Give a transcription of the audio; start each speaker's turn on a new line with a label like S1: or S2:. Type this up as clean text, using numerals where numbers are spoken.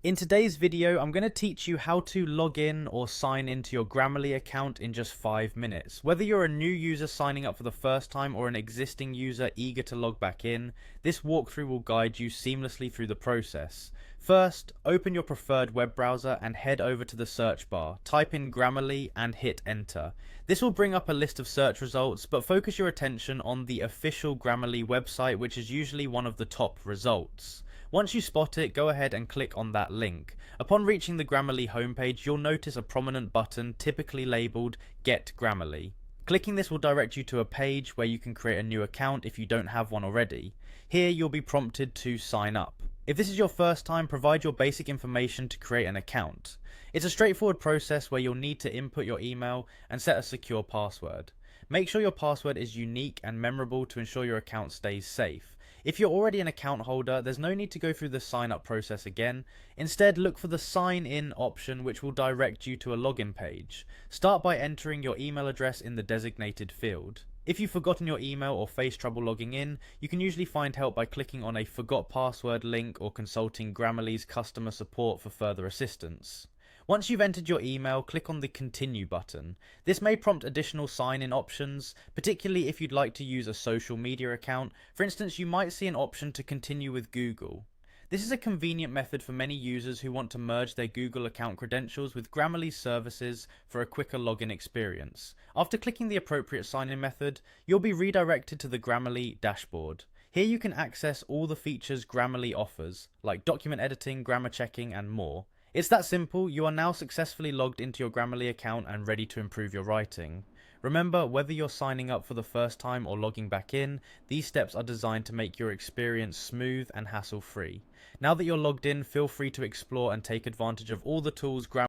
S1: In today's video, I'm going to teach you how to log in or sign into your Grammarly account in just 5 minutes. Whether you're a new user signing up for the first time or an existing user eager to log back in, this walkthrough will guide you seamlessly through the process. First, open your preferred web browser and head over to the search bar. Type in Grammarly and hit enter. This will bring up a list of search results, but focus your attention on the official Grammarly website, which is usually one of the top results. Once you spot it, go ahead and click on that link. Upon reaching the Grammarly homepage, you'll notice a prominent button typically labelled Get Grammarly. Clicking this will direct you to a page where you can create a new account if you don't have one already. Here you'll be prompted to sign up. If this is your first time, provide your basic information to create an account. It's a straightforward process where you'll need to input your email and set a secure password. Make sure your password is unique and memorable to ensure your account stays safe. If you're already an account holder, there's no need to go through the sign up process again. Instead, look for the sign in option, which will direct you to a login page. Start by entering your email address in the designated field. If you've forgotten your email or face trouble logging in, you can usually find help by clicking on a forgot password link or consulting Grammarly's customer support for further assistance. Once you've entered your email, click on the Continue button. This may prompt additional sign-in options, particularly if you'd like to use a social media account. For instance, you might see an option to continue with Google. This is a convenient method for many users who want to merge their Google account credentials with Grammarly's services for a quicker login experience. After clicking the appropriate sign-in method, you'll be redirected to the Grammarly dashboard. Here you can access all the features Grammarly offers, like document editing, grammar checking, and more. It's that simple. You are now successfully logged into your Grammarly account and ready to improve your writing. Remember, whether you're signing up for the first time or logging back in, these steps are designed to make your experience smooth and hassle-free. Now that you're logged in, feel free to explore and take advantage of all the tools Grammarly